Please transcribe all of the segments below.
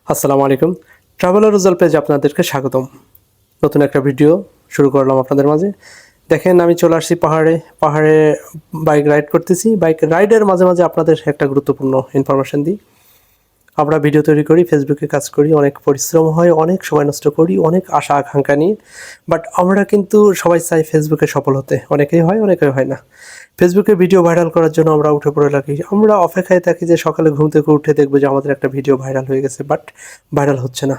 আসসালামু আলাইকুম। Traveller result পেজে আপনাদেরকে স্বাগতম। নতুন একটা ভিডিও শুরু করলাম আপনাদের মাঝে। দেখেন আমি চলে আসছি পাহাড়ে বাইক রাইড করতেছি। বাইক রাইডের মাঝে মাঝে আপনাদের একটা গুরুত্বপূর্ণ ইনফরমেশন দিই। আমরা ভিডিও তৈরি করি, ফেসবুকে কাজ করি, অনেক পরিশ্রম হয়, অনেক সময় নষ্ট করি, অনেক আশা আকাঙ্ক্ষা নিয়ে। বাট আমরা কিন্তু সবাই চাই ফেসবুকে সফল হতে। অনেকেই হয়, অনেকেই হয় না। ফেসবুকে ভিডিও ভাইরাল করার জন্য আমরা উঠে পড়ে লাগি। আমরা অপেক্ষায় থাকি যে সকালে ঘুম থেকে উঠে দেখবো যে আমাদের একটা ভিডিও ভাইরাল হয়ে গেছে, বাট ভাইরাল হচ্ছে না।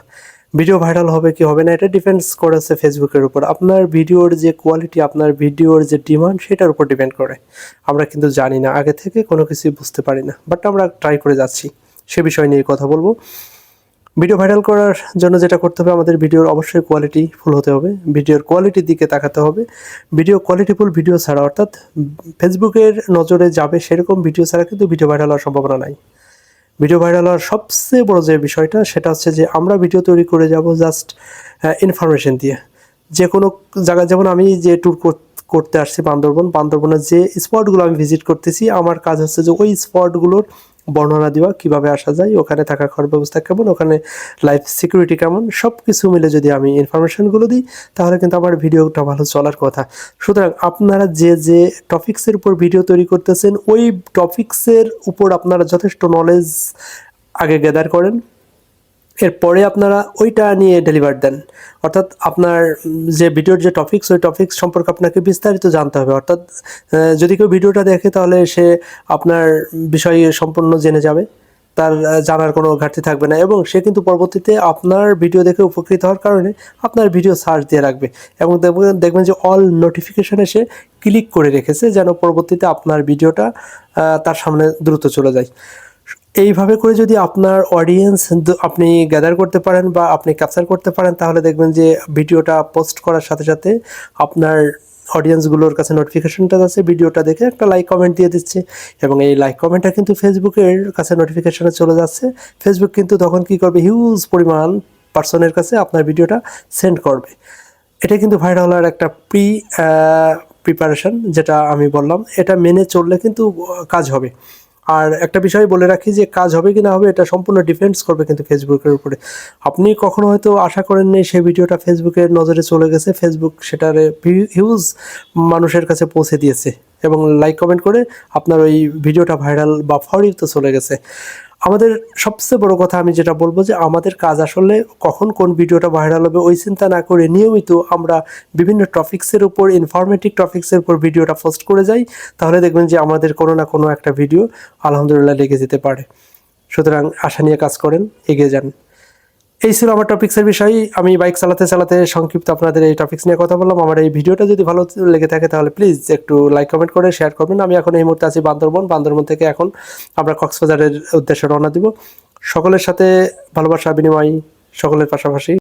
ভিডিও ভাইরাল হবে কি হবে না এটা ডিপেন্ডস করেছে ফেসবুকের উপর। আপনার ভিডিওর যে কোয়ালিটি, আপনার ভিডিওর যে ডিমান্ড সেটার উপর ডিপেন্ড করে। আমরা কিন্তু জানি না, আগে থেকে কোনো কিছুই বুঝতে পারি না, বাট আমরা ট্রাই করে যাচ্ছি। সে বিষয় নিয়ে কথা বলবো। ভিডিও ভাইরাল করার জন্য যেটা করতে হবে, আমাদের ভিডিওর অবশ্যই কোয়ালিটি ফুল হতে হবে, ভিডিওর কোয়ালিটির দিকে তাকাতে হবে। ভিডিও কোয়ালিটিফুল ভিডিও ছাড়া, অর্থাৎ ফেসবুকের নজরে যাবে সেরকম ভিডিও ছাড়া কিন্তু ভিডিও ভাইরাল হওয়ার সম্ভাবনা নাই। ভিডিও ভাইরাল হওয়ার সবচেয়ে বড় যে বিষয়টা সেটা হচ্ছে যে আমরা ভিডিও তৈরি করে যাব জাস্ট ইনফরমেশন দিয়ে। যে কোনো জায়গায়, যেমন আমি যে ট্যুর করতে আসছি বান্দরবনের যে স্পটগুলো আমি ভিজিট করতেছি, আমার কাজ হচ্ছে যে ওই স্পটগুলোর বর্ণনা দেওয়া, কীভাবে আসা যায়, ওখানে থাকা খাওয়ার ব্যবস্থা কেমন, ওখানে লাইফ সিকিউরিটি কেমন, সব কিছু মিলে যদি আমি ইনফরমেশনগুলো দিই তাহলে কিন্তু আমার ভিডিওটা ভালো চলার কথা। সুতরাং আপনারা যে যে টপিক্সের উপর ভিডিও তৈরি করতেছেন, ওই টপিক্সের উপর আপনারা যথেষ্ট নলেজ আগে গ্যাদার করেন, এরপরে আপনারা ওইটা নিয়ে ডেলিভার দেন। অর্থাৎ আপনার যে ভিডিওর যে টপিক্স, ওই টপিক্স সম্পর্কে আপনাকে বিস্তারিত জানতে হবে। অর্থাৎ যদি কেউ ভিডিওটা দেখে তাহলে সে আপনার বিষয়ে সম্পূর্ণ জেনে যাবে, তার জানার কোনো ঘাটতি থাকবে না, এবং সে কিন্তু পরবর্তীতে আপনার ভিডিও দেখে উপকৃত হওয়ার কারণে আপনার ভিডিও সার্চ দিয়ে রাখবে, এবং দেখবেন যে অল নোটিফিকেশানে সে ক্লিক করে রেখেছে, যেন পরবর্তীতে আপনার ভিডিওটা তার সামনে দ্রুত চলে যায়। এইভাবে করে যদি আপনার অডিয়েন্স আপনি গ্যাদার করতে পারেন বা আপনি ক্যাপচার করতে পারেন, তাহলে দেখবেন যে ভিডিওটা পোস্ট করার সাথে সাথে আপনার অডিয়েন্সগুলোর কাছে নোটিফিকেশনটা যাচ্ছে, ভিডিওটা দেখে একটা লাইক কমেন্ট দিয়ে দিচ্ছে, এবং এই লাইক কমেন্টটা কিন্তু ফেসবুকের কাছে নোটিফিকেশনে চলে যাচ্ছে। ফেসবুক কিন্তু তখন কী করবে, হিউজ পরিমাণ পার্সনের কাছে আপনার ভিডিওটা সেন্ড করবে। এটা কিন্তু ভাইরাল হওয়ার একটা প্রিপারেশন, যেটা আমি বললাম, এটা মেনে চললে কিন্তু কাজ হবে। আর একটা বিষয় বলে রাখি যে কাজ হবে কি না হবে এটা সম্পূর্ণ ডিপেন্ডস করবে কিন্তু ফেসবুকের উপরে। আপনি কখনো হয়তো আশা করেন নি সেই ভিডিওটা ফেসবুকের নজরে চলে গেছে, ফেসবুক সেটারে হিউজ মানুষের কাছে পৌঁছে দিয়েছে, এবং লাইক কমেন্ট করে আপনার ওই ভিডিওটা ভাইরাল বা ফরিতে চলে গেছে। আমাদের সবচেয়ে বড় কথা আমি যেটা বলবো, যে আমাদের কাজ আসলে কখন কোন ভিডিওটা ভাইরাল হবে ওই চিন্তা না করে নিয়মিত আমরা বিভিন্ন টপিক্সের উপর, ইনফরমেটিভ টপিক্সের উপর ভিডিওটা পোস্ট করে যাই, তাহলে দেখবেন যে আমাদের কোনো না কোনো একটা ভিডিও আলহামদুলিল্লাহ লেগে যেতে পারে। সুতরাং আশা নিয়ে কাজ করেন, এগিয়ে যান। এই ছিল আমার টপিক্সের বিষয়। আমি বাইক চালাতে চালাতে সংক্ষিপ্ত আপনাদের এই টপিক্স নিয়ে কথা বললাম। আমার এই ভিডিওটা যদি ভালো লেগে থাকে তাহলে প্লিজ একটু লাইক কমেন্ট করে শেয়ার করবেন। আমি এখন এই মুহূর্তে আছি বান্দরবন থেকে এখন আমরা কক্সবাজারের উদ্দেশ্যে রওনা দিব। সকলের সাথে ভালোবাসা বিনিময়, সকলের পাশাপাশি